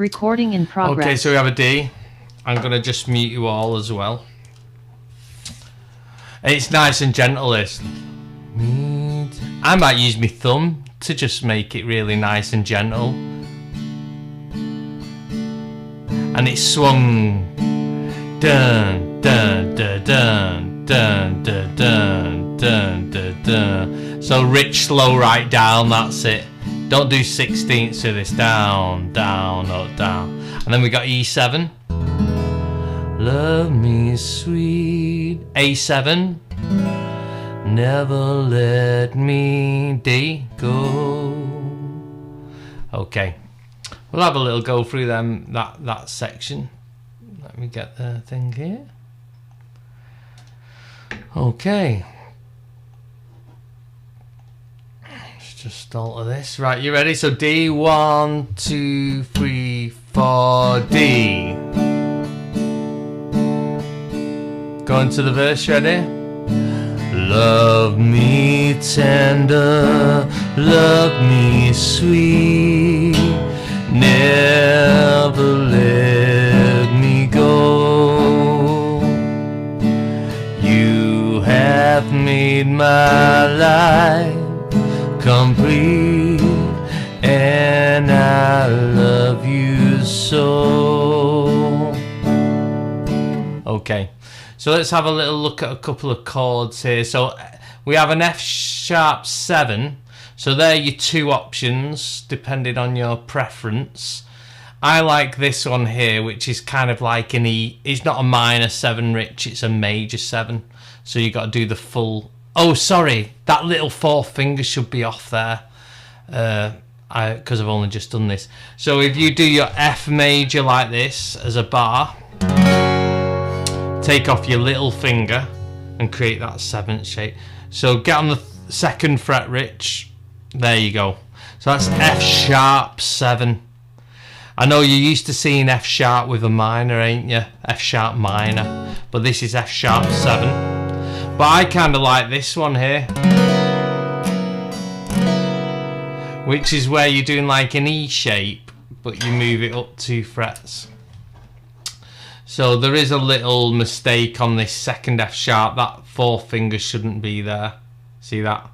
Recording in progress. Okay, so we have a D. I'm going to just mute you all as well. It's nice and gentle, this. I might use my thumb to just make it really nice and gentle. And it's swung. Dun, dun, dun, dun, dun, dun, dun, dun, dun, dun. So rich, slow, right down, that's it. Don't do 16ths to this. Down, down, up, down. And then we got E7. Love me sweet. A7. Never let me D go. Okay. We'll have a little go through them that section. Let me get the thing here. Okay. Let's just alter this. Right, you ready? So D, 1, 2, 3, 4, D. Go into the verse, ready? Love me tender, love me sweet, never let me go. You have made my life complete, and I love you so. Okay. So let's have a little look at a couple of chords here. So we have an F sharp 7. So they're your two options, depending on your preference. I like this one here, which is kind of like an E. It's not a minor 7, Rich. It's a major 7. So you got to do the full. Oh, sorry. That little fourth finger should be off there. Because I've only just done this. So if you do your F major like this as a bar, take off your little finger and create that 7th shape. So get on the 2nd fret, Rich. There you go. So that's F sharp 7. I know you're used to seeing F sharp with a minor, ain't you? F sharp minor. But this is F sharp 7. But I kind of like this one here, which is where you're doing like an E shape, but you move it up 2 frets. So there is a little mistake on this 2nd F sharp. That 4th finger shouldn't be there. See that?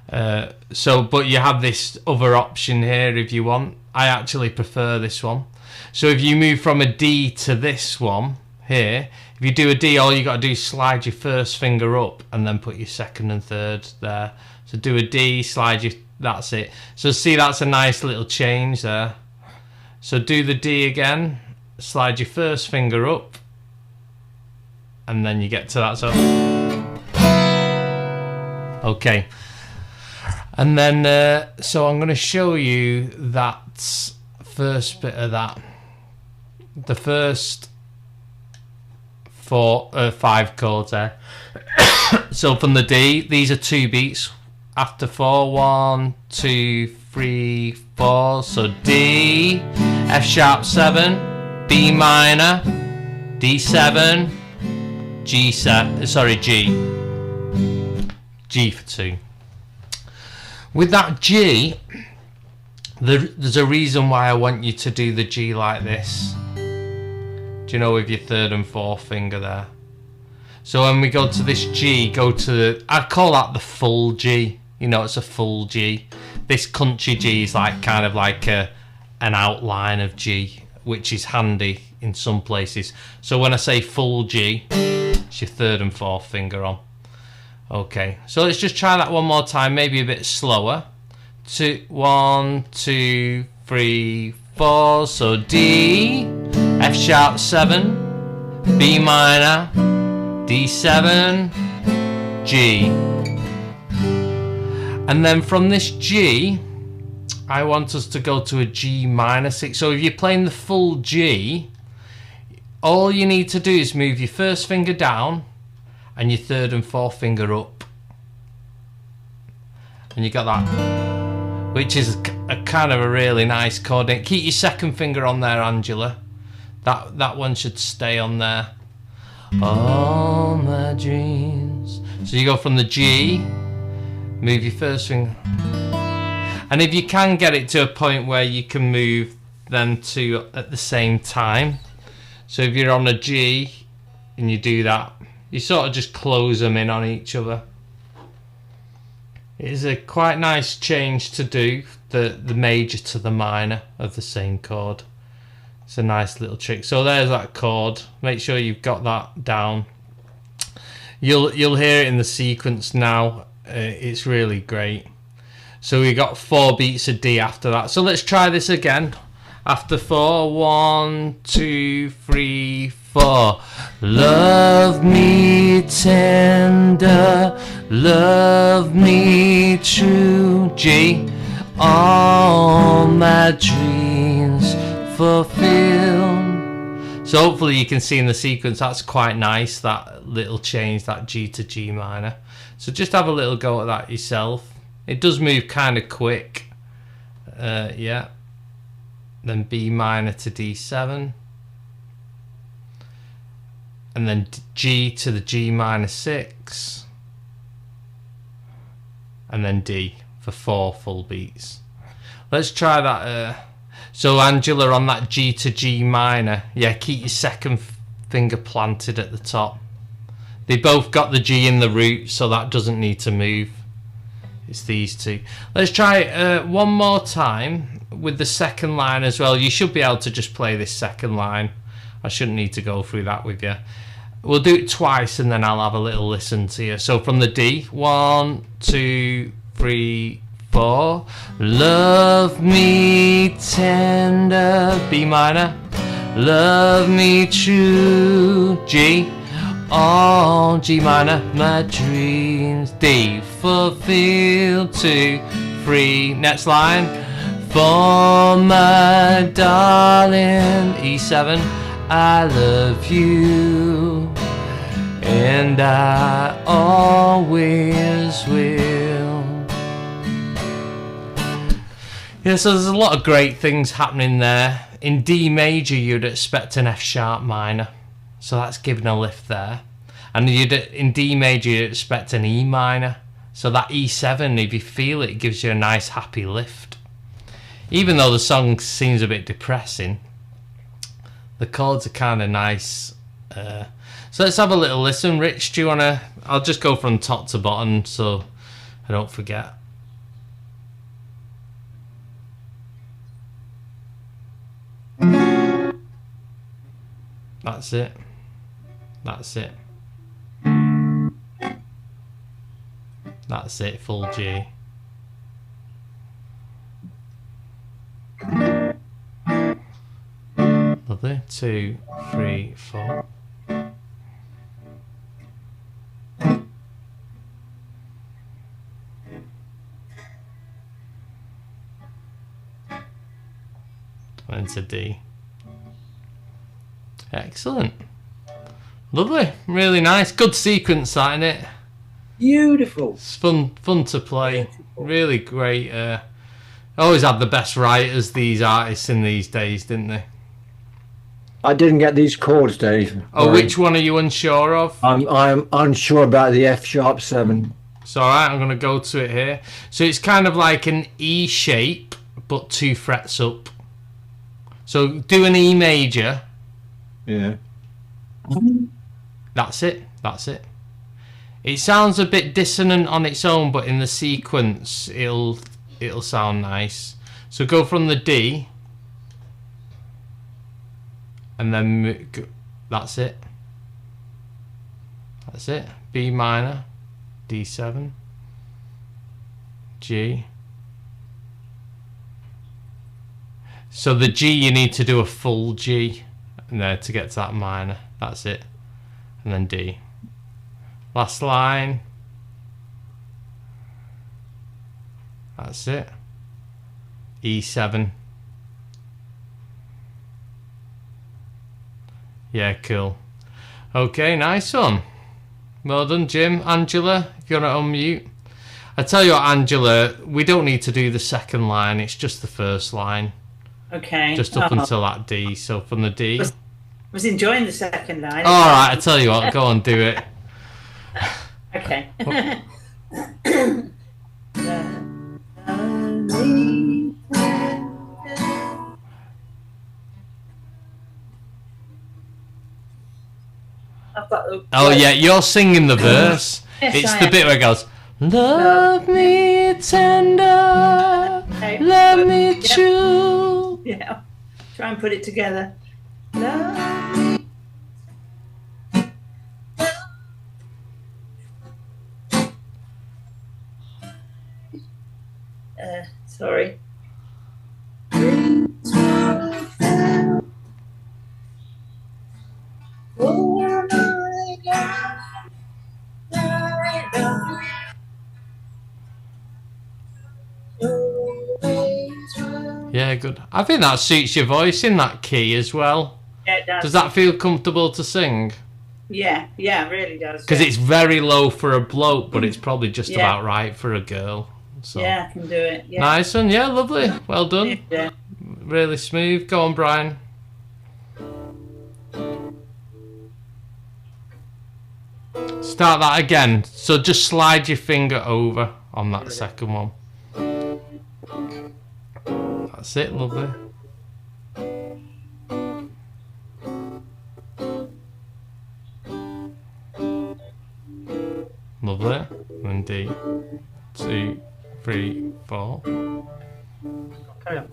But you have this other option here if you want. I actually prefer this one. So if you move from a D to this one here, if you do a D, all you got to do is slide your 1st finger up and then put your 2nd and 3rd there. So do a D, slide your, that's it. So see, that's a nice little change there. So do the D again. Slide your 1st finger up and then you get to that. So okay, and then so I'm going to show you that first bit of that, the first 5 chords there. So from the D, these are 2 beats. After 4, 1, 2, 3, 4. So D, F sharp 7, B minor, D7, G7, sorry, G for 2. With that G, there's a reason why I want you to do the G like this. Do you know, with your 3rd and 4th finger there? So when we go to this G, go to the, I call that the full G. You know, it's a full G. This country G is like kind of like an outline of G, which is handy in some places. So when I say full G, it's your 3rd and 4th finger on. Okay, so let's just try that one more time, maybe a bit slower. 1, 2, 3, 4. So D, F sharp 7, B minor, D7, G. And then from this G, I want us to go to a G minor 6. So if you're playing the full G, all you need to do is move your 1st finger down and your 3rd and 4th finger up. And you got that, which is a kind of a really nice chord. Keep your 2nd finger on there, Angela. That one should stay on there. All my dreams. So you go from the G, move your 1st finger. And if you can get it to a point where you can move them two at the same time. So if you're on a G and you do that, you sort of just close them in on each other. It is a quite nice change to do, the major to the minor of the same chord. It's a nice little trick. So there's that chord. Make sure you've got that down. You'll hear it in the sequence now. It's really great. So we got 4 beats of D after that. So let's try this again. After 4, 1, 2, 3, 4. Love me tender, love me true. G. All my dreams fulfill. So hopefully you can see in the sequence that's quite nice, that little change, that G to G minor. So just have a little go at that yourself. It does move kind of quick. Yeah. Then B minor to D7. And then G to the G minor 6. And then D for 4 full beats. Let's try that. So Angela, on that G to G minor, yeah, keep your second finger planted at the top. They both got the G in the root, so that doesn't need to move. It's these two. Let's try one more time with the second line as well. You should be able to just play this second line. I shouldn't need to go through that with you. We'll do it twice and then I'll have a little listen to you. So from the D, 1, 2, 3, 4. Love me tender, B minor. Love me true, G. All G minor, my dreams, D. Fulfill, 2, 3. Next line. For my darling, E7. I love you, and I always will. Yeah, so there's a lot of great things happening there. In D major, you'd expect an F sharp minor, so that's giving a lift there. And in D major, you'd expect an E minor, so that E7, if you feel it, gives you a nice happy lift. Even though the song seems a bit depressing, the chords are kind of nice. So let's have a little listen. Rich, do you want to... I'll just go from top to bottom so I don't forget. That's it. That's it. That's it, full G. Lovely. 2, 3, 4. Into D. Excellent. Lovely. Really nice. Good sequence, that, isn't it? Beautiful. It's fun to play. Beautiful. Really great. Always had the best writers, these artists in these days, didn't they? I didn't get these chords, Dave. Oh, which one are you unsure of? I'm unsure about the F sharp 7. It's alright, I'm going to go to it here. So it's kind of like an E shape, but 2 frets up. So do an E major. Yeah. That's it. That's it. It sounds a bit dissonant on its own, but in the sequence, it'll sound nice. So go from the D, and then that's it. That's it. B minor, D7, G. So the G, you need to do a full G in there to get to that minor. That's it. And then D. Last line. That's it. E7. Yeah, cool. Okay, nice one. Well done, Jim. Angela, if you want to unmute. I tell you what, Angela, we don't need to do the second line. It's just the first line. Okay. Just up until that D. So from the D. Was enjoying the second line. All right, I tell you what, go on, do it. Okay. I've got the. Oh yeah, you're singing the verse. Yes, It's I the am. bit where it goes, love me tender, Okay. love me Yep. true. Yeah. Try and put it together. Love. Sorry. Yeah, good. I think that suits your voice in that key as well. Yeah, it does. Does that feel comfortable to sing? Yeah, it really does. Because yeah. it's very low for a bloke, but it's probably just Yeah. about right for a girl. So Yeah, I can do it. Yeah. nice one, yeah, lovely. Well done. Yeah. Really smooth. Go on, Brian. Start that again. So just slide your finger over on that second one. That's it, lovely. Lovely. And D. 2, 3, 4. Carry on.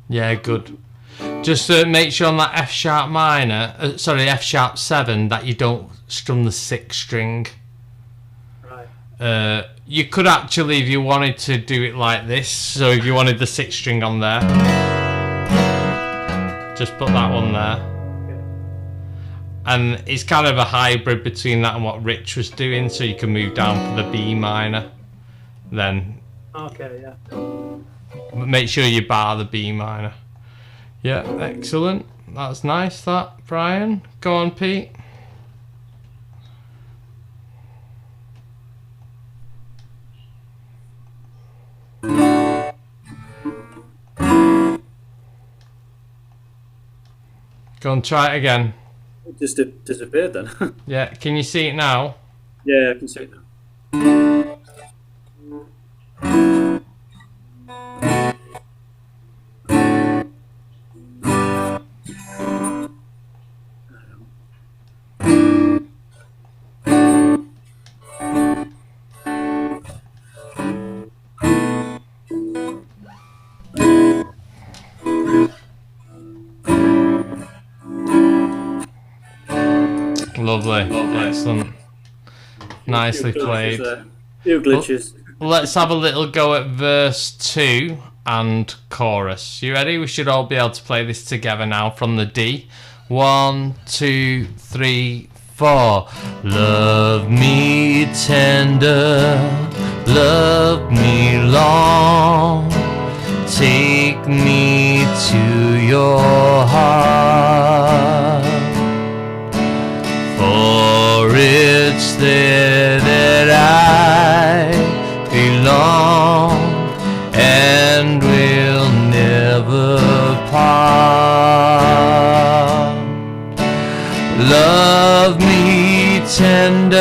Yeah, good. Just make sure on that F sharp minor, F sharp 7, that you don't strum the 6th string. Right. You could actually, if you wanted to do it like this, so if you wanted the 6th string on there, just put that one there. And it's kind of a hybrid between that and what Rich was doing, so you can move down for the B minor. Then Okay, yeah. make sure you bar the B minor. Yeah, excellent. That's nice, that, Brian. Go on, Pete. Go on, try it again. It just disappeared then. Yeah, can you see it now? Yeah, I can see it now. Lovely. Excellent. Nicely Few glitches played. there. Few glitches. Let's have a little go at verse 2 and chorus. You ready? We should all be able to play this together now from the D. 1, 2, 3, 4. Love me tender, love me long, take me to your heart, for it's there that I belong and will never part. Love me tender,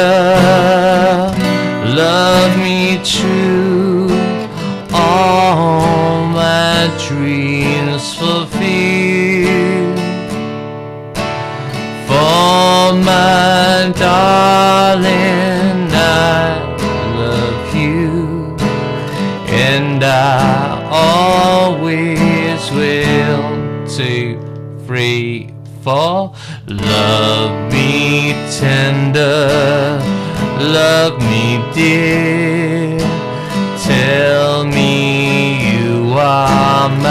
love me true, all my dreams fulfill. For my darling, I love you, and I always will. 2, 3, 4. Love me tender, love me dear, tell me you are mine.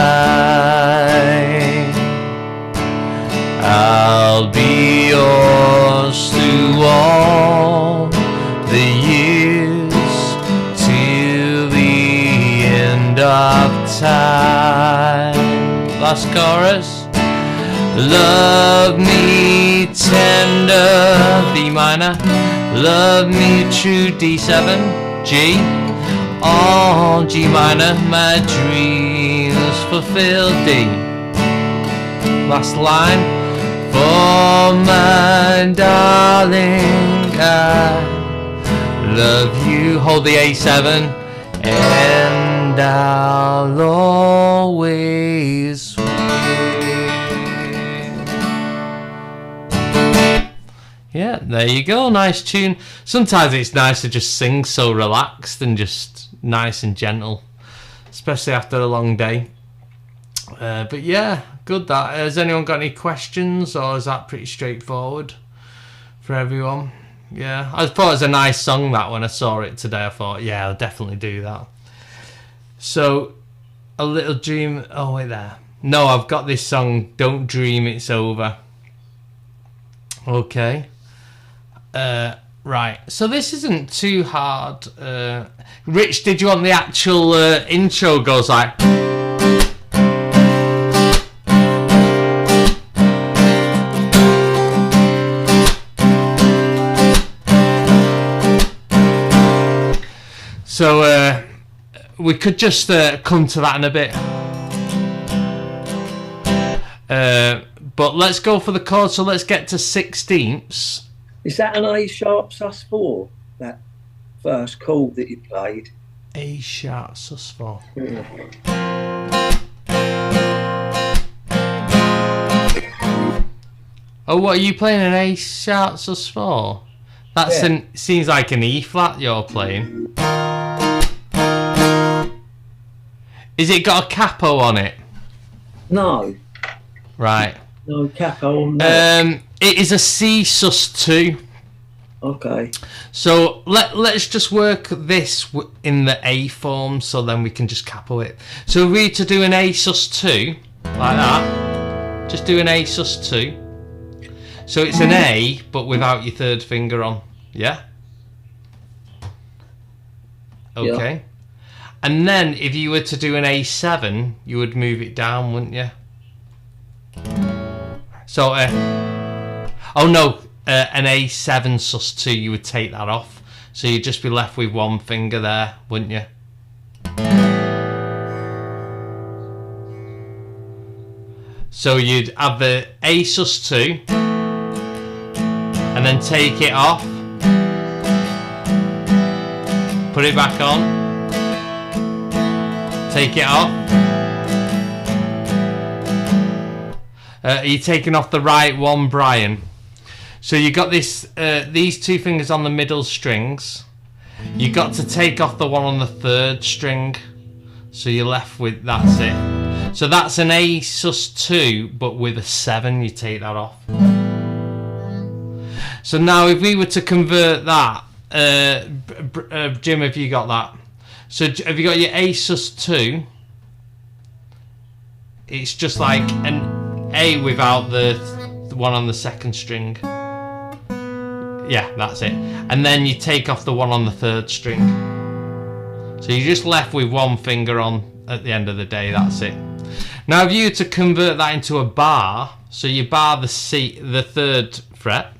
I'll be yours through all the years, till the end of time. Last chorus. Love me tender, B minor. Love me true, D7, G. All G minor, my dreams fulfilled, D. Last line. For my darling, I love you. Hold the A7. And I'll always win. Yeah, there you go. Nice tune. Sometimes it's nice to just sing so relaxed and just nice and gentle, especially after a long day. But yeah, good. That has anyone got any questions, or is that pretty straightforward for everyone? Yeah, I thought it was a nice song, that when I saw it today. I thought, yeah, I'll definitely do that. So, A Little Dream. Oh, wait there. No, I've got this song, Don't Dream It's Over. Okay. Right. So this isn't too hard. Rich, did you want the actual intro goes like... So we could just come to that in a bit. But let's go for the chord. So let's get to 16ths. Is that an A sharp sus4? That first chord that you played? A sharp sus4. Oh, what are you playing? An A sharp sus4? That's seems like an E flat you're playing. Is it got a capo on it? No. Right. No capo on that. It is a C sus2. Okay. So let's just work this in the A form, so then we can just capo it. So we're to do an A sus2 like that. Just do an A sus2. So it's an A, but without your third finger on. Yeah. Okay. Yeah. And then if you were to do an A7, you would move it down, wouldn't you? So, oh no, an A7 sus2, you would take that off. So you'd just be left with one finger there, wouldn't you? So you'd have the A sus2, and then take it off, put it back on. Take it off. Are you taking off the right one, Brian? So you got this, these two fingers on the middle strings. You got to take off the one on the third string. So you're left with, that's it. So that's an A sus2, but with a 7, you take that off. So now if we were to convert that, Jim, have you got that? So have you got your A sus2? It's just like an A without the one on the second string. Yeah, that's it. And then you take off the one on the third string. So you're just left with one finger on at the end of the day, that's it. Now if you were to convert that into a bar, so you bar the C, the third fret,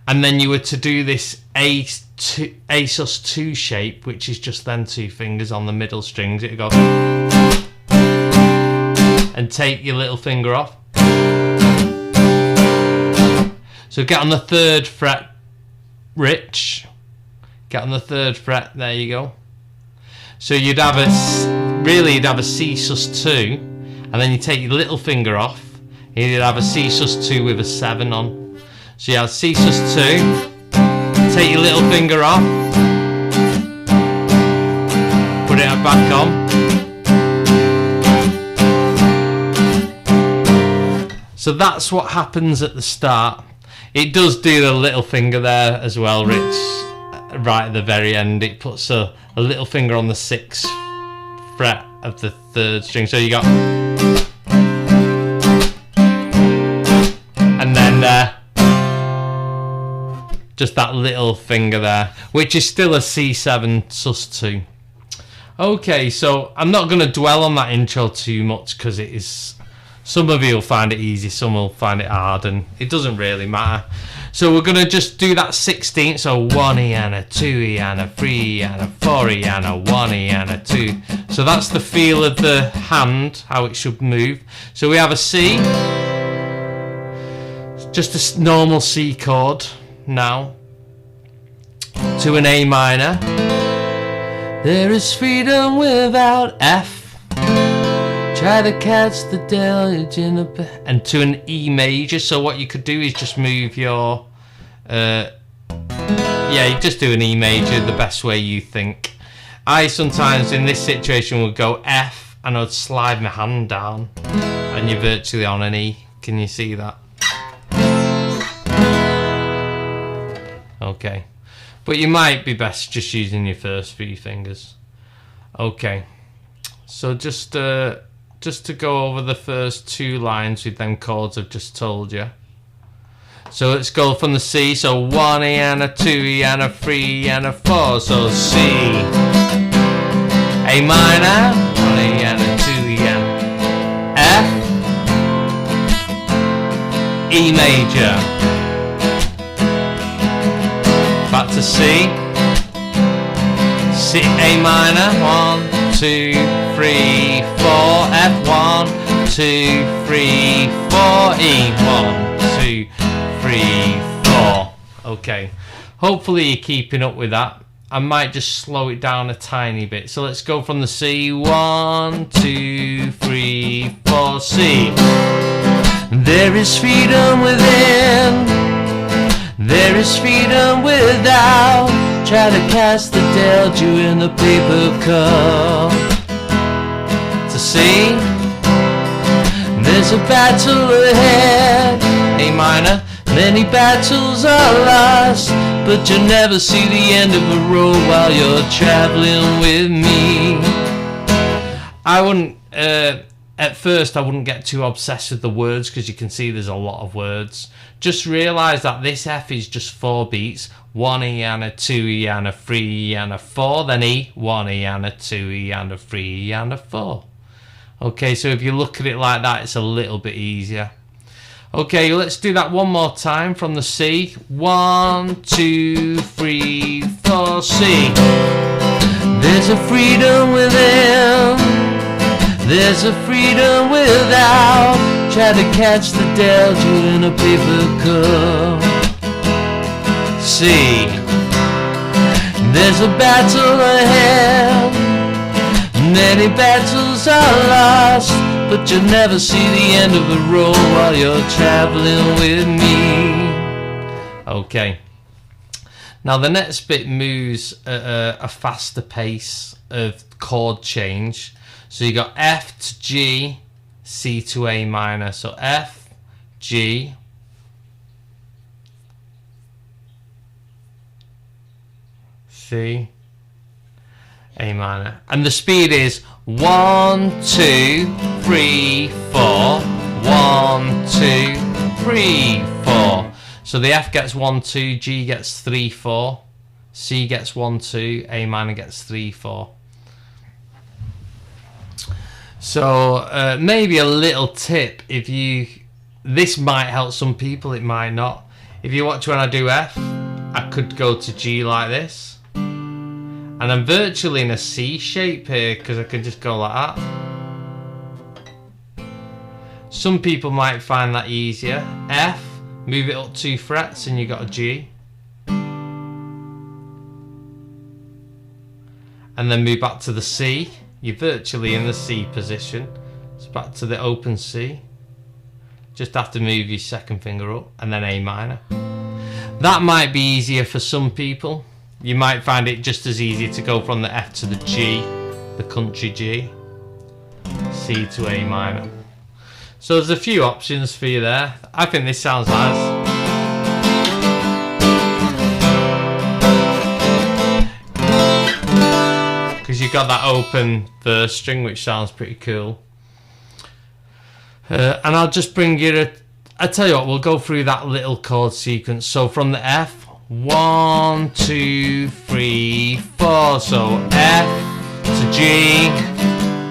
and then you were to do this A sus2 shape, which is just then two fingers on the middle strings, it goes, and take your little finger off. So get on the third fret, Rich. Get on the third fret, there you go. So you'd have you'd have a C sus2, and then you take your little finger off, and you'd have a C sus2 with a 7 on. So you have C sus2, take your little finger off, put it back on. So that's what happens at the start. It does do the little finger there as well, Rich, right at the very end. It puts a little finger on the 6th fret of the third string. So you got... And then just that little finger there, which is still a C7 sus2. Okay, so I'm not going to dwell on that intro too much because it is... Some of you will find it easy, some will find it hard, and it doesn't really matter. So we're going to just do that 16th, so 1E and a 2E and a 3E and a 4E and a 1E and a 2. So that's the feel of the hand, how it should move. So we have a C, just a normal C chord now to an A minor. There is freedom without F. Try to catch the deluge in a and to an E major. So what you could do is just move your yeah, you just do an E major the best way you think. I sometimes in this situation would go F and I'd slide my hand down and you're virtually on an E. Can you see that? Okay, but you might be best just using your first 3 fingers. Okay, so just to go over the first 2 lines with them chords I've just told you. So let's go from the C. So 1 E and a 2 E and a 3 E and a 4. So C, A minor, 1 E and a 2 E and F, E major. Back to C. C, A minor, 1, 2, 3, 4, F, 1, 2, 3, 4, E, 1, 2, 3, 4. Okay, hopefully you're keeping up with that. I might just slow it down a tiny bit. So let's go from the C. 1, 2, 3, 4, C. There is freedom within. There is freedom without. Try to cast the deluge in a paper cup. To see, there's a battle ahead. A minor, many battles are lost, but you'll never see the end of a road while you're traveling with me. I wouldn't, at first I wouldn't get too obsessed with the words because you can see there's a lot of words. Just realise that this F is just 4 beats. 1 E and a 2 E and a 3 E and a 4, then E, 1 E and a 2 E and a 3 E and a 4. Okay, so if you look at it like that, it's a little bit easier. Okay, let's do that one more time from the C. 1, 2, 3, 4, C. There's a freedom within. There's a freedom without. Try to catch the deluge in a paper cup. C. There's a battle ahead. Many battles are lost, but you'll never see the end of the road while you're traveling with me. Okay. Now the next bit moves at a faster pace of chord change. So you got F to G, C to A minor. So F, G, C, A minor. And the speed is 1, 2, 3, 4. 1, 2, 3, 4. So the F gets 1, 2, G gets 3, 4. C gets 1, 2, A minor gets 3, 4. So maybe a little tip, if you, this might help some people, it might not. If you watch when I do F, I could go to G like this. And I'm virtually in a C shape here because I could just go like that. Some people might find that easier. F, move it up 2 frets and you got a G. And then move back to the C. You're virtually in the C position. So back to the open C. Just have to move your second finger up and then A minor. That might be easier for some people. You might find it just as easy to go from the F to the G, the country G, C to A minor. So there's a few options for you there. I think this sounds nice. Because you've got that open first string, which sounds pretty cool. And I'll just bring you I tell you what, we'll go through that little chord sequence. So from the F, 1, 2, 3, 4. So F to G,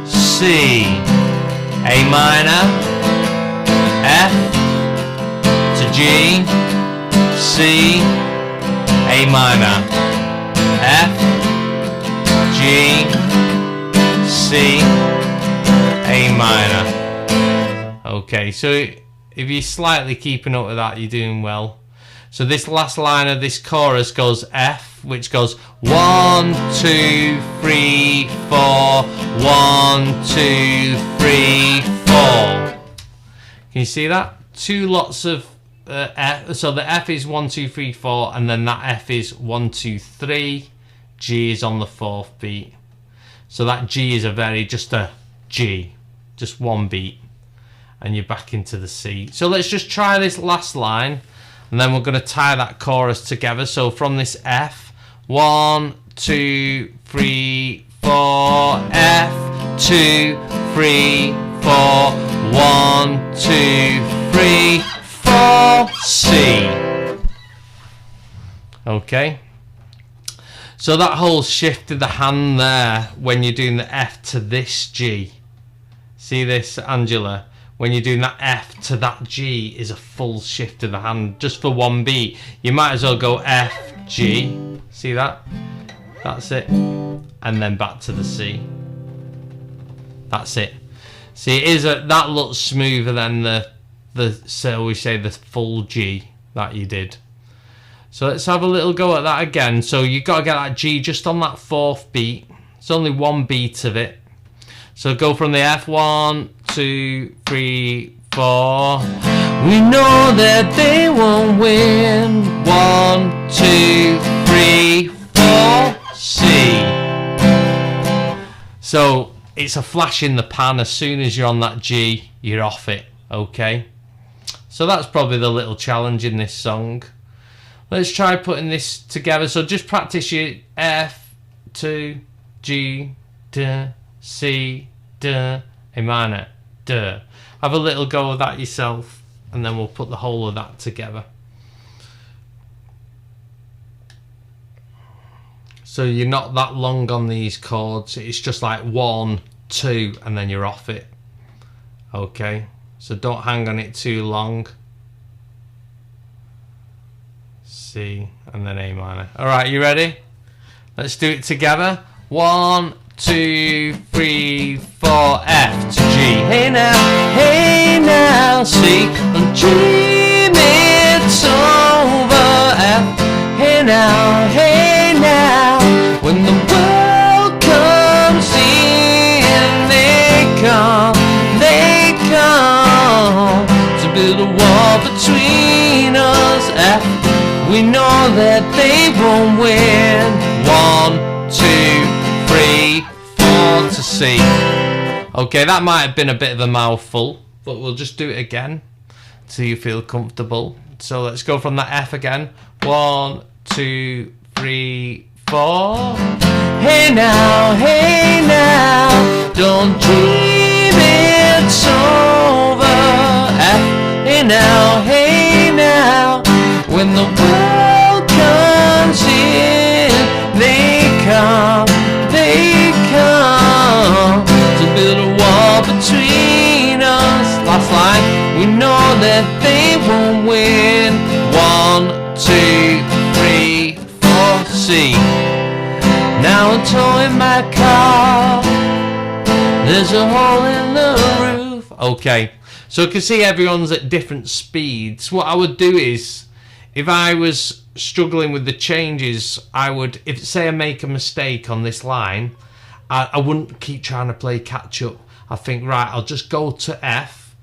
C, A minor, F to G, C, A minor, F, G, C, A minor. Okay, so if you're slightly keeping up with that, you're doing well. So this last line of this chorus goes F, which goes 1, 2, 3, 4, 1, 2, 3, 4. Can you see that? Two lots of F. So the F is 1, 2, 3, 4, and then that F is 1, 2, 3. G is on the 4th beat. So that G is just a G, just one beat, and you're back into the C. So let's just try this last line, and then we're going to tie that chorus together. So from this F, 1, 2, 3, 4, F, 2, 3, 4, 1, 2, 3, 4, C. Okay. So that whole shift of the hand there, when you're doing the F to this G. See this, Angela? When you're doing that F to that G is a full shift of the hand just for one beat. You might as well go F, G. See that? That's it. And then back to the C. That's it. See, that looks smoother than so we say the full G that you did. So let's have a little go at that again. So you've got to get that G just on that 4th beat. It's only one beat of it. So go from the F, 1, 2, 3, 4. We know that they won't win. 1, 2, 3, 4, C. So it's a flash in the pan. As soon as you're on that G, you're off it. Okay. So that's probably the little challenge in this song. Let's try putting this together. So just practice your F, 2, G, D, C, D, A minor, D. Have a little go of that yourself, and then we'll put the whole of that together. So you're not that long on these chords. It's just like 1, 2, and then you're off it. Okay, so don't hang on it too long. C, and then A minor. Alright, you ready? Let's do it together. 1, 2, 3, 4, F to G. Hey now, C, and dream it's over. F, hey now, when the world comes in, they come. To build a wall between us, F. We know that they won't win. 1, 2, 3, 4 to C. Okay, that might have been a bit of a mouthful, but we'll just do it again till you feel comfortable. So let's go from that F again. 1, 2, 3, 4. Hey now, don't dream it's over. F, hey now, when the world comes in, they come to build a wall between us. Last line, we know that they won't win. 1, 2, 3, 4, C. Now I'm towing my car. There's a hole in the roof. Okay, so you can see everyone's at different speeds. What I would do is, if I was struggling with the changes, I would, if say I make a mistake on this line, I wouldn't keep trying to play catch up. I think, right, I'll just go to F,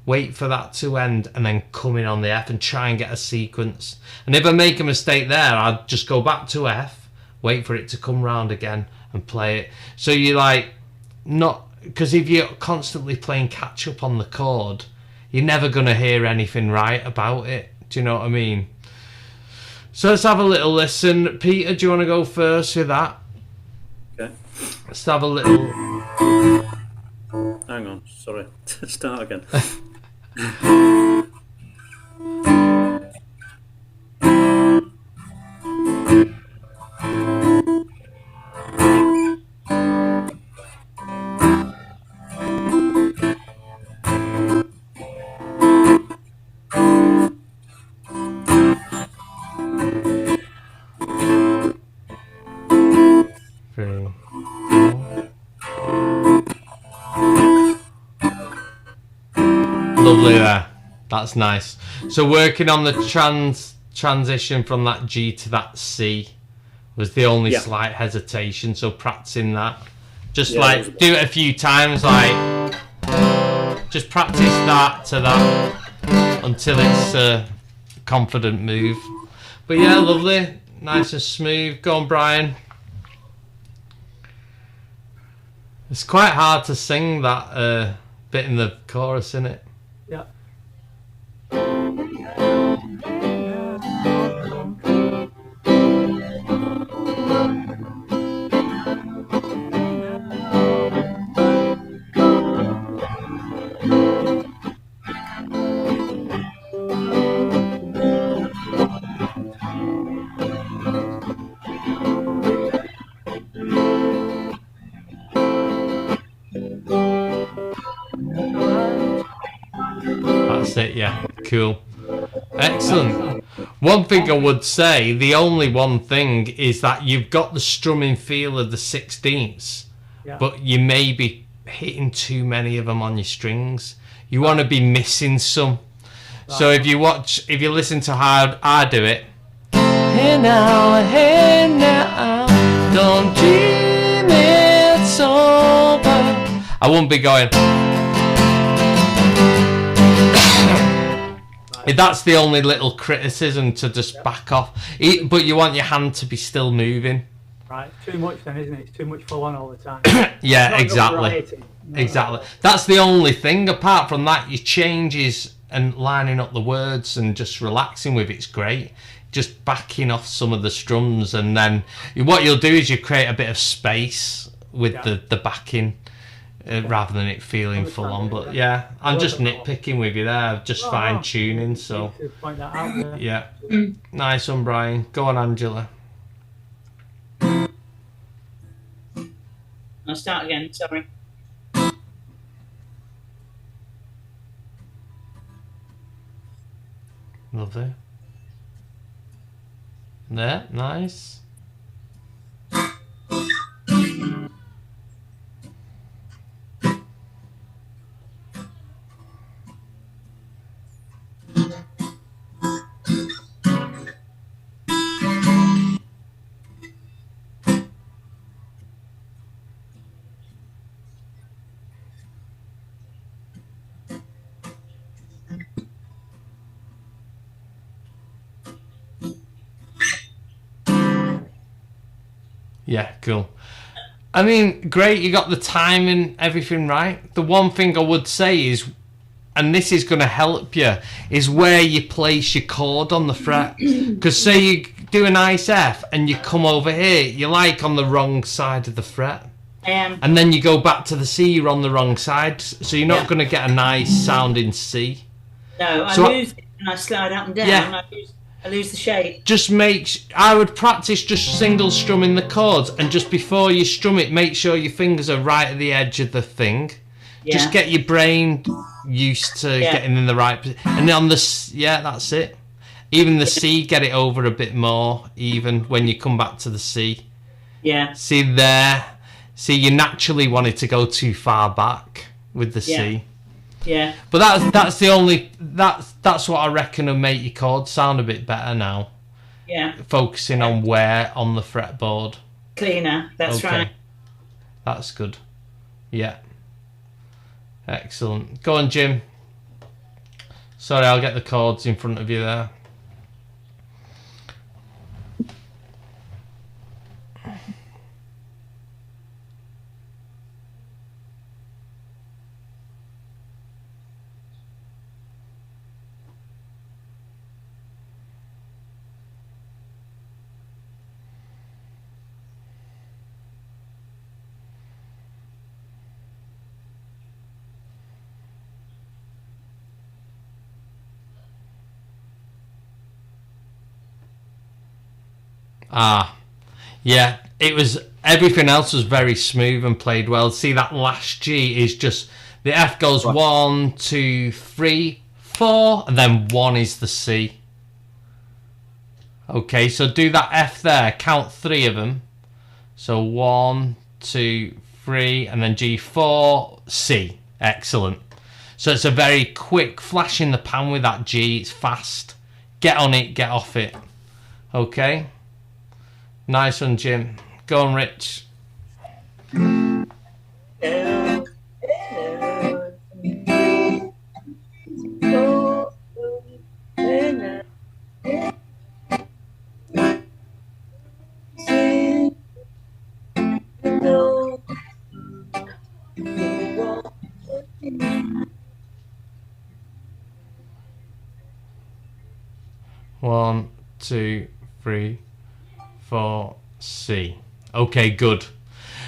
wait for that to end, and then come in on the F and try and get a sequence. And if I make a mistake there, I'd just go back to F, wait for it to come round again and play it. So you're like, not, because if you're constantly playing catch up on the chord, you're never going to hear anything right about it. Do you know what I mean? So let's have a little listen. Peter, do you want to go first with that? Okay. Let's have a little... Hang on, sorry. Start again. Lovely there. That's nice. So working on the transition from that G to that C was the only slight hesitation. So practicing that, just like do it a few times, like just practice that to that until it's a confident move. But yeah, lovely, nice and smooth. Go on, Brian. It's quite hard to sing that bit in the chorus, isn't it? Yeah. That's it, yeah. Cool. Excellent. One thing I would say, the only one thing, is that you've got the strumming feel of the 16ths, but you may be hitting too many of them on your strings. You want to be missing some. So if you listen to how I do it, hey now, don't dream it's over. I won't be going. That's the only little criticism, to just back off. But you want your hand to be still moving. Right, too much then, isn't it? It's too much full on all the time. Yeah, exactly. Exactly. That's the only thing. Apart from that, your changes and lining up the words and just relaxing with it's great. Just backing off some of the strums, and then what you'll do is you create a bit of space with the backing. Rather than it feeling full on, but yeah, I'm just nitpicking with you there, just fine tuning. So point that out, yeah, nice one, Brian. Go on, Angela. I'll start again. Sorry. Lovely. There, nice. Yeah, cool. I mean, great, you got the timing, everything right. The one thing I would say is, and this is going to help you, is where you place your chord on the fret. Because say you do a nice F and you come over here, you're like on the wrong side of the fret. And then you go back to the C, you're on the wrong side. So you're not going to get a nice sounding C. No, I lose it and I slide up and down. Yeah. I lose the shape. Just I would practice just single strumming the chords, and just before you strum it, make sure your fingers are right at the edge of the thing. Yeah. Just get your brain used to getting in the right position. And on the, that's it. Even the C, get it over a bit more, even when you come back to the C. Yeah. See there? See, you naturally wanted to go too far back with the C. Yeah. But that's the only, that's what I reckon will make your chords sound a bit better now. Yeah. Focusing on where on the fretboard. Cleaner, that's right. That's good. Yeah. Excellent. Go on, Jim. Sorry, I'll get the chords in front of you there. Yeah, it was, everything else was very smooth and played well. See, that last G is just, the F goes 1, 2, 3, 4, and then 1 is the C. Okay, so do that F there, count 3 of them. So 1, 2, 3, and then G4, C. Excellent. So it's a very quick flash in the pan with that G. It's fast. Get on it, get off it. Okay? Nice one, Jim. Go on, Rich. One, two, three, four, C. Okay, good.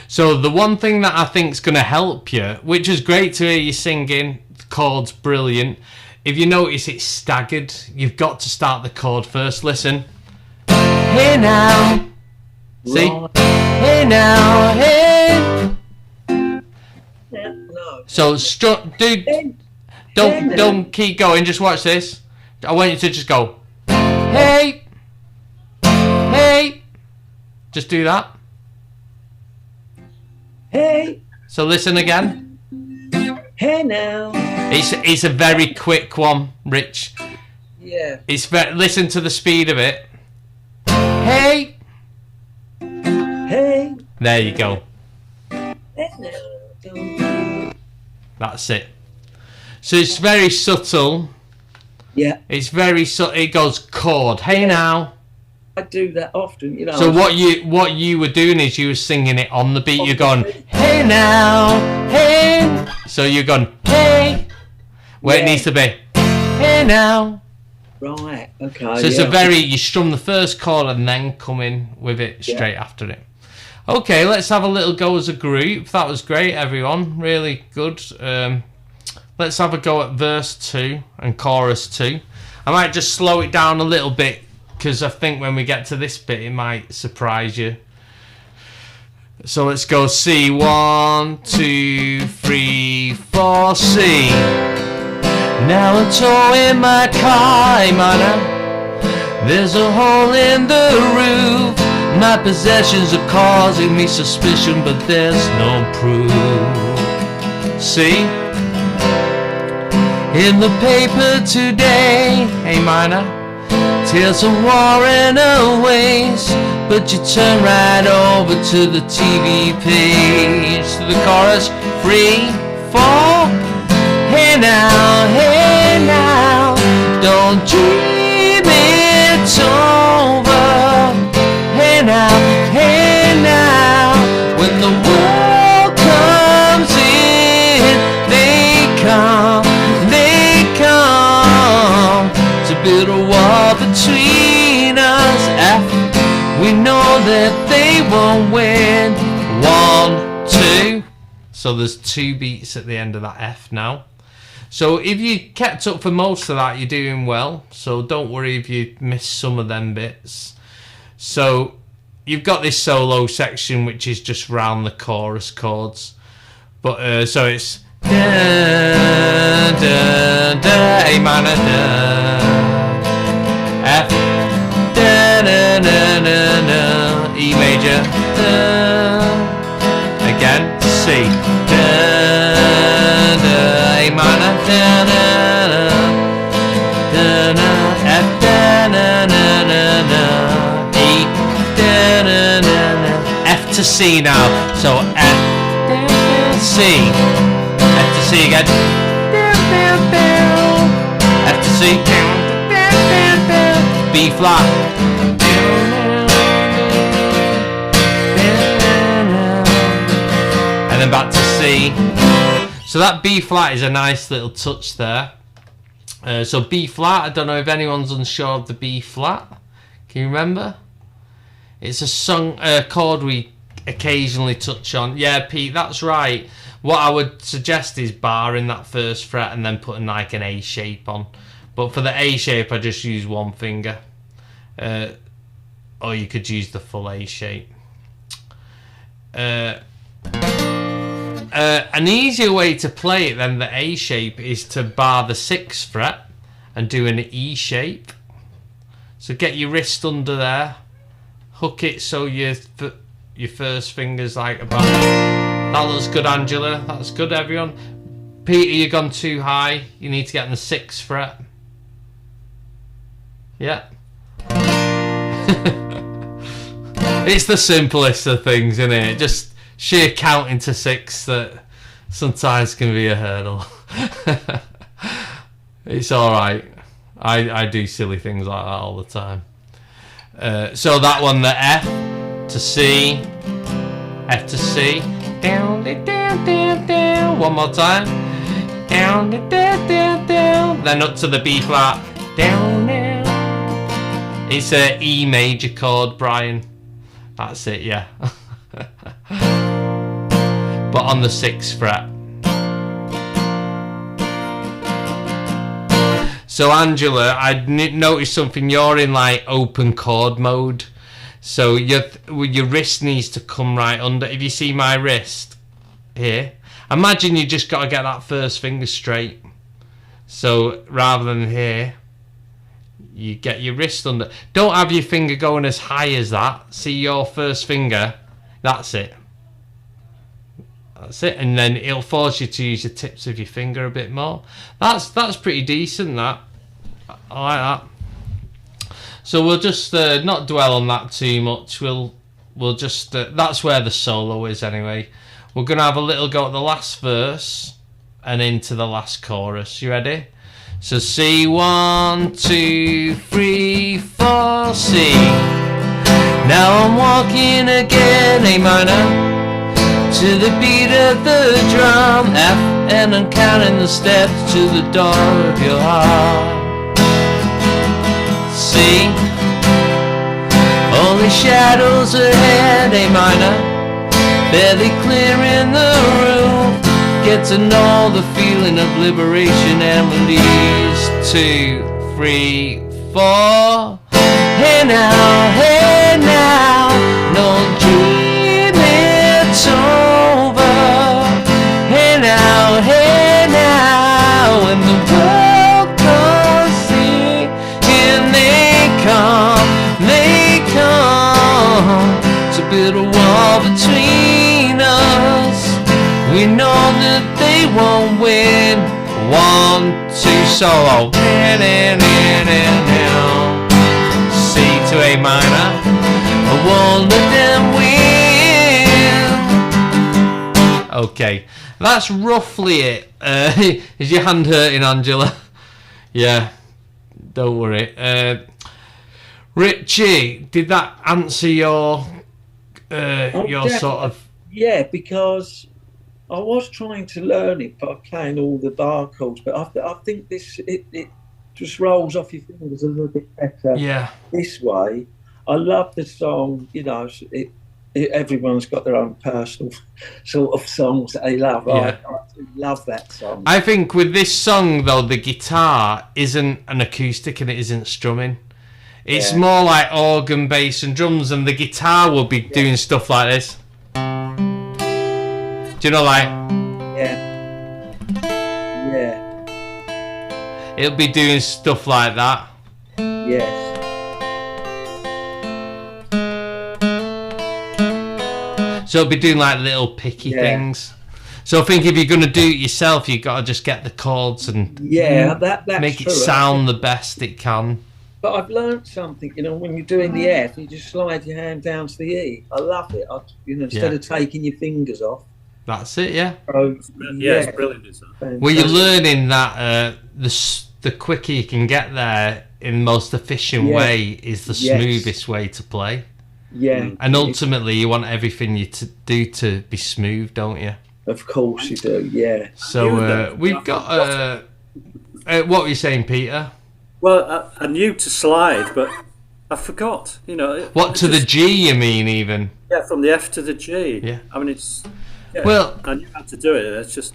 So the one thing that I think is going to help you, which is great to hear you singing, the chord's brilliant. If you notice it's staggered, you've got to start the chord first. Listen. Hey now. See? Hey now, hey. No. So, dude, don't keep going. Just watch this. I want you to just go. Hey, hey. Just do that. Hey, So listen again. hey now. It's a very quick one, Rich. Yeah. It's listen to the speed of it. Hey. Hey. There you go. Hey now. That's it. So it's very subtle. Yeah, It's very subtle. It goes chord. Hey now. I do that often, you know. So what you were doing is you were singing it on the beat. You're going hey now, hey. So you're going hey, where it Yeah. needs to be. Hey now. Right, okay. So it's a very, you strum the first chord and then come in with it straight after it. Okay, let's have a little go as a group. That was great, everyone. Really good. Let's have a go at verse 2 and chorus 2. I might just slow it down a little bit because I think when we get to this bit it might surprise you. So let's go C. 1, 2, 3, 4, C. Now I'm towing my car, hey man. There's a hole in the roof. My possessions are causing me suspicion, but there's no proof. See? In the paper today, hey minor, tales of war and a waste. But you turn right over to the TV page. To the chorus, 3, 4. Hey now, don't dream it's over. Hey now, when the war comes in, they come to build a wall between us. We know that they won't win. 1, 2. So there's 2 beats at the end of that F now. So if you kept up for most of that, you're doing well. So don't worry if you miss some of them bits. So you've got this solo section which is just round the chorus chords. But so it's da da da, A minor da, F da da da da da, E major da, again C da da, A minor da da da da, F da da da da da, E da da da da, F to C now. So F C, F to C again, F to C, B flat, and then back to C. So that B flat is a nice little touch there. So B flat, I don't know if anyone's unsure of the B flat. Can you remember? It's a chord we occasionally touch on. Yeah, Pete, that's right. What I would suggest is barring that first fret and then putting like an A shape on. But for the A shape, I just use one finger. Or you could use the full A shape. An easier way to play it than the A shape is to bar the 6th fret and do an E shape. So get your wrist under there, hook it so your first finger's like about. That looks good, Angela. That's good, everyone. Peter, you've gone too high. You need to get on the 6th fret. Yeah. It's the simplest of things, isn't it? Just sheer counting to 6 that sometimes can be a hurdle. It's alright. I do silly things like that all the time. So that one, the F to C, F to C, down, down, down, down. One more time, down, down, down, down. Then up to the B flat, down, down. It's a E major chord, Brian. That's it, yeah. But on the 6th fret. So Angela, I noticed something. You're in like open chord mode, so your wrist needs to come right under. If you see my wrist here, imagine you just got to get that first finger straight. So rather than here, you get your wrist under. Don't have your finger going as high as that. See your first finger. That's it. That's it, and then it'll force you to use the tips of your finger a bit more. That's pretty decent. That I like that. So we'll just not dwell on that too much. We'll just that's where the solo is anyway. We're gonna have a little go at the last verse and into the last chorus. You ready? So C, 1, 2, 3, 4, C. Now I'm walking again, A minor. To the beat of the drum, F, and I'm counting the steps to the door of your heart. C, only shadows ahead, A minor, barely clearing the room. Get to know the feeling of liberation and release. 2, 3, 4. Hey now, no dream, it's over. Hey now, when the world comes in, they come. To build a wall between us. We know that they won't win. 1, 2, solo. C to A minor. I won't let them win. Okay, that's roughly it. Is your hand hurting, Angela? Yeah, don't worry. Richie, did that answer your sort of? Yeah, because I was trying to learn it by playing all the bar chords, but I think it just rolls off your fingers a little bit better. Yeah. This way, I love the song. You know, everyone's got their own personal sort of songs that they love. Yeah. I love that song. I think with this song though, the guitar isn't an acoustic and it isn't strumming. It's more like organ, bass, and drums, and the guitar will be doing stuff like this. Do you know, like? Yeah. It'll be doing stuff like that. Yes. So it'll be doing like little picky things. So I think if you're going to do it yourself, you've got to just get the chords and that's make true. it sound the best it can. But I've learned something, you know, when you're doing the F, you just slide your hand down to the E. I love it. Instead of taking your fingers off. That's it, yeah. So, it's brilliant. Isn't it? Well, you're learning that the quicker you can get there in the most efficient way is the smoothest way to play. Yeah. And ultimately, you want everything you do to be smooth, don't you? Of course you do, yeah. So we've got... what were you saying, Peter? Well, I knew to slide, but I forgot. You know. What, to the G, you mean, even? Yeah, from the F to the G. Yeah. I mean, it's... Yeah, well, I knew how to do it. It's just...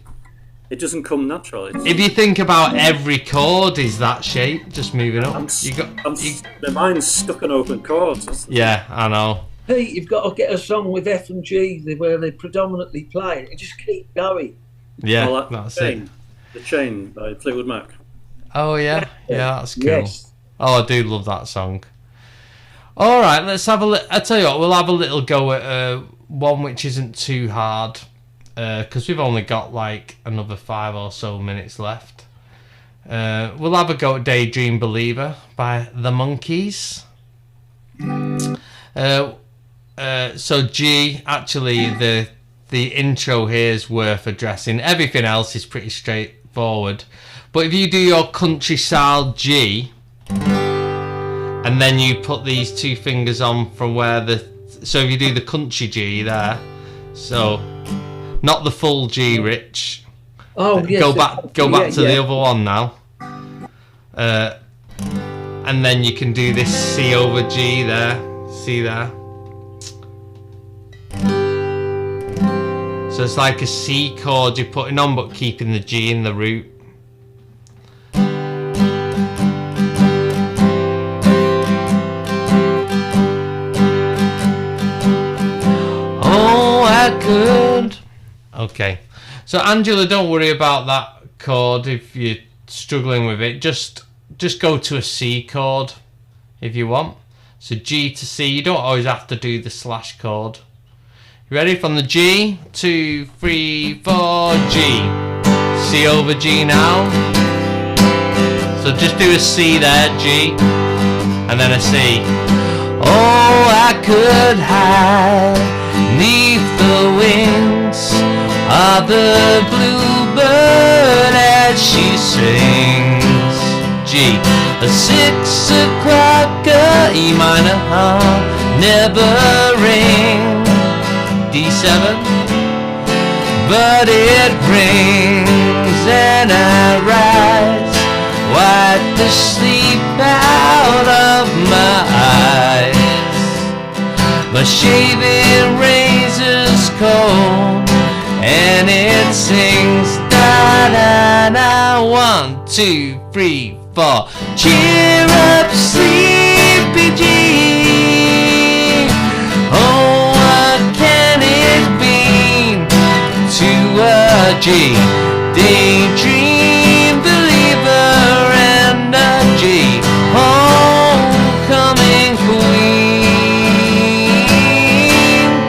It doesn't come natural. If you think about every chord is that shape, just moving up. My mind's stuck on open chords. Yeah, I know. Pete, you've got to get a song with F and G where they predominantly play and just keep going. Yeah, well, that's Chain, it. The Chain by Fleetwood Mac. Oh, yeah. Yeah, that's cool. Yes. Oh, I do love that song. All right, let's have a I tell you what, we'll have a little go at one which isn't too hard. because we've only got like another 5 or so minutes left. We'll have a go at Daydream Believer by the Monkees. So G, actually the intro here is worth addressing. Everything else is pretty straightforward. But if you do your country style G, and then you put these 2 fingers on from where so if you do the country G there, so not the full G, Rich. Oh, yes. Go back to the other one now. And then you can do this C over G there. See there? So it's like a C chord you're putting on but keeping the G in the root. Oh, I could. Okay. So Angela, don't worry about that chord if you're struggling with it. Just go to a C chord if you want. So G to C. You don't always have to do the slash chord. You ready? From the G, 2, 3, 4, G. C over G now. So just do a C there, G, and then a C. Oh, I could hide neath the wings of the bluebird as she sings. G, a 6 o'clock, E minor, never ring. D7, but it rings and I rise, wipe the sleep out of my eyes. My shaving razor's cold and it sings da da da. 1, 2, 3, 4. Cheer up, sleepy G. Oh, G, daydream believer and a G, homecoming queen.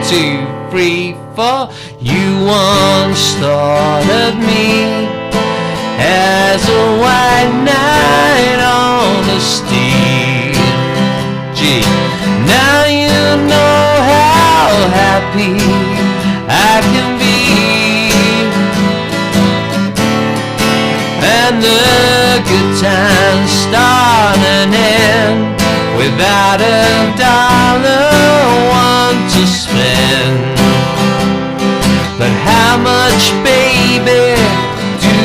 2, 3, 4. You once thought of me as a white knight on a steed. G, now you know how happy I can be. And the good times start and end without a dollar one to spend. But how much, baby, do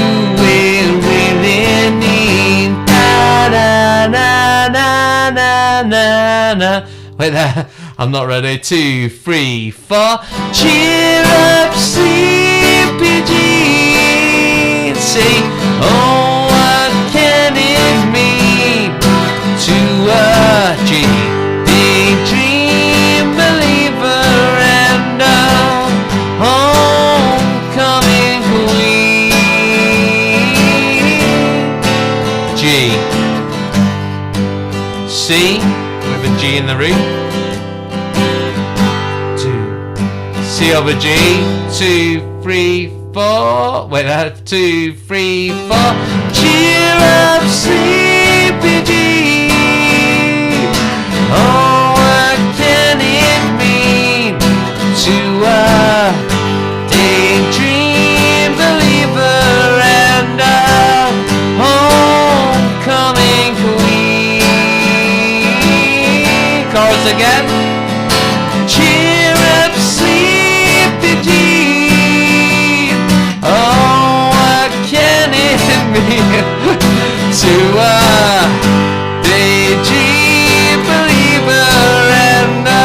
we really need? Da da da da da da da. Wait there, I'm not ready. 2, 3, 4. Cheer up, sleepy G. Say, oh, what can it mean to a G? Daydream believer and a homecoming queen. G, C with a G in the root. 2, C over G. 2, 3, 4. Wait, 2, 3, 4. Cheer up, sleepy G. Oh, what can it mean to a daydream believer and a homecoming queen? Chorus again. Cheer up, sleepy G. To a daydream believer and a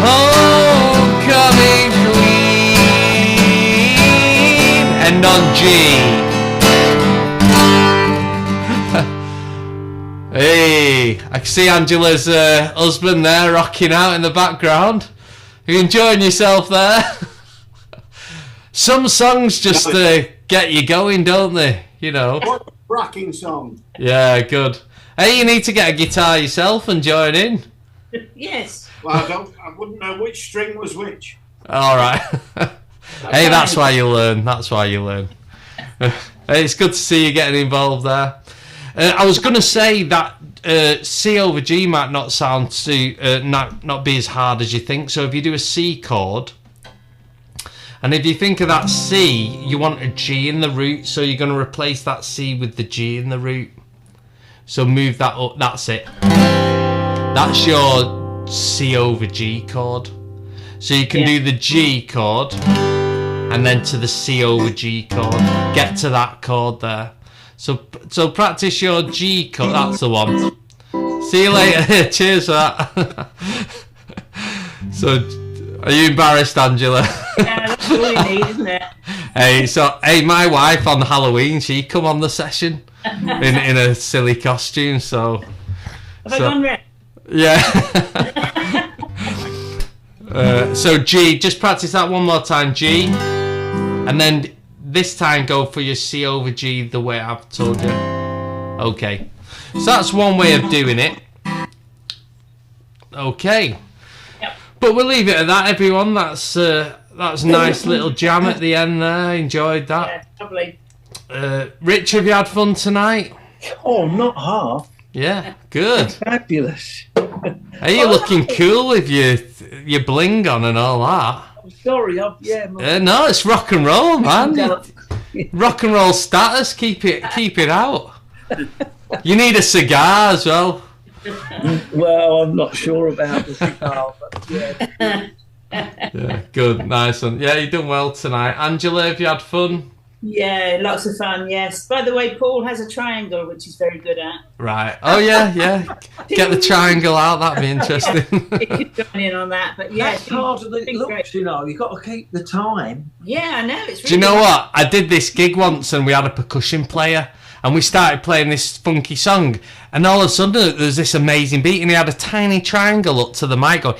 homecoming queen. And on G. Hey, I can see Angela's husband there rocking out in the background. Are you enjoying yourself there? Some songs just get you going, don't they? You know. What a cracking song. Yeah, good. Hey, you need to get a guitar yourself and join in. Yes. Well, I wouldn't know which string was which. All right. Hey, that's why you learn. That's why you learn. It's good to see you getting involved there. I was going to say that C over G might not sound too not be as hard as you think. So if you do a C chord, and if you think of that C, you want a G in the root, so you're going to replace that C with the G in the root. So move that up. That's it. That's your C over G chord. So you can do the G chord and then to the C over G chord. Get to that chord there. So practice your G chord. That's the one. See you later. Cheers for that. So, are you embarrassed, Angela? Yeah, that's all you need, isn't it? Hey, my wife on Halloween, she come on the session in a silly costume. So, Have I gone red? yeah. So G, just practice that one more time, G, and then this time go for your C over G the way I've told you. Okay, so that's one way of doing it. Okay, Yep. but we'll leave it at that, everyone. That's a nice little jam at the end there. Enjoyed that. Yeah, lovely. Rich, have you had fun tonight? Oh, not half. Yeah, good. Fabulous. Are you looking cool with your bling on and all that? I'm sorry. No, it's rock and roll, man. Rock and roll status. Keep it out. You need a cigar as well. Well, I'm not sure about the cigar, but yeah. Yeah, good, nice one. Yeah, you done well tonight. Angela, have you had fun? Yeah, lots of fun, yes. By the way, Paul has a triangle, which he's very good at. Right. Oh yeah. Get the triangle out. That'd be interesting. You could join in on that, but yeah. That's part of the it's looks, great. you know. You've got to keep the time. Yeah, I know. It's really Do you know good. what? I did this gig once and we had a percussion player and we started playing this funky song and all of a sudden there's this amazing beat and he had a tiny triangle up to the mic going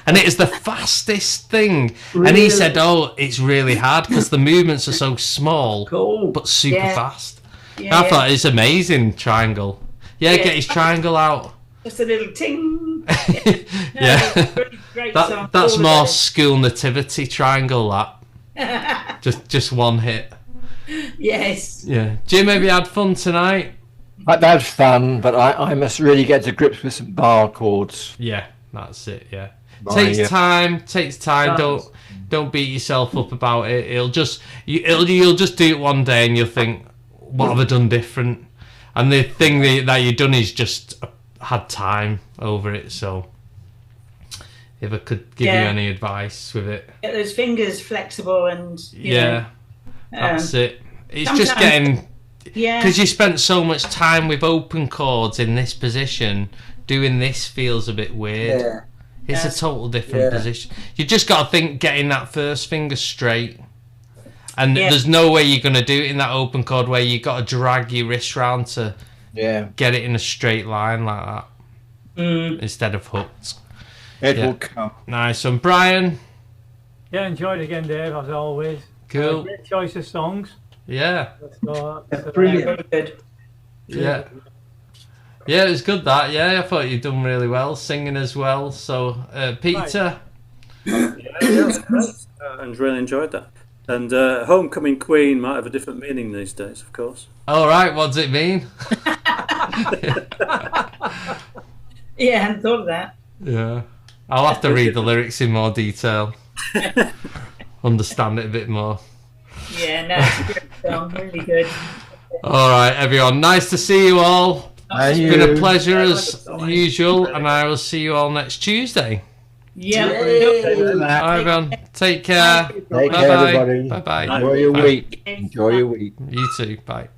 and it is the fastest thing. And he Really? said, oh, it's really hard because the movements are so small Cool. but super Yeah. fast. Yeah, I thought it's amazing, triangle. Yeah, Yeah. get his triangle out. Just a little ting. No, Yeah. it's a great song. That's All more of school nativity triangle, that. it. Just one hit. Yes. Yeah. Jim, have you had fun tonight? That was fun, but I must really get to grips with some bar chords. Yeah, that's it, yeah. Right, Takes yeah. time. Don't beat yourself up about it. You'll just do it one day and you'll think, what have I done different? And the thing that you've done is just had time over it. So if I could give you Yeah. any advice with it. Get those fingers flexible and, you Yeah, know, that's it. It's just sometimes- getting... yeah. Because you spent so much time with open chords in this position, doing this feels a bit weird. Yeah. It's Yeah. a total different Yeah. position. You just got to think getting that first finger straight. And Yeah. there's no way you're going to do it in that open chord where you got to drag your wrist round to Yeah, get it in a straight line like that Mm. instead of hooked. it Yeah. will come. Nice one. Brian, Yeah, enjoyed it again, Dave, as always. cool. Great choice of songs. Yeah, So, Yeah, Yeah, brilliant. very good. yeah. Yeah, it was good that. Yeah, I thought you'd done really well, singing as well. So, Peter, Yeah, that's great. And really enjoyed that. And Homecoming Queen might have a different meaning these days, of course. all right, what does it mean? Yeah, I hadn't thought of that. Yeah, I'll have to read the lyrics in more detail, understand it a bit more. Yeah, no, it's a good song. Really good. All right, everyone, nice to see you all. And It's been a you. pleasure as usual, and I will see you all next Tuesday. Yeah. All right, everyone, take care. Take care, Bye-bye. everybody. Bye bye. Enjoy your Bye. week. Enjoy your week. You too. Bye.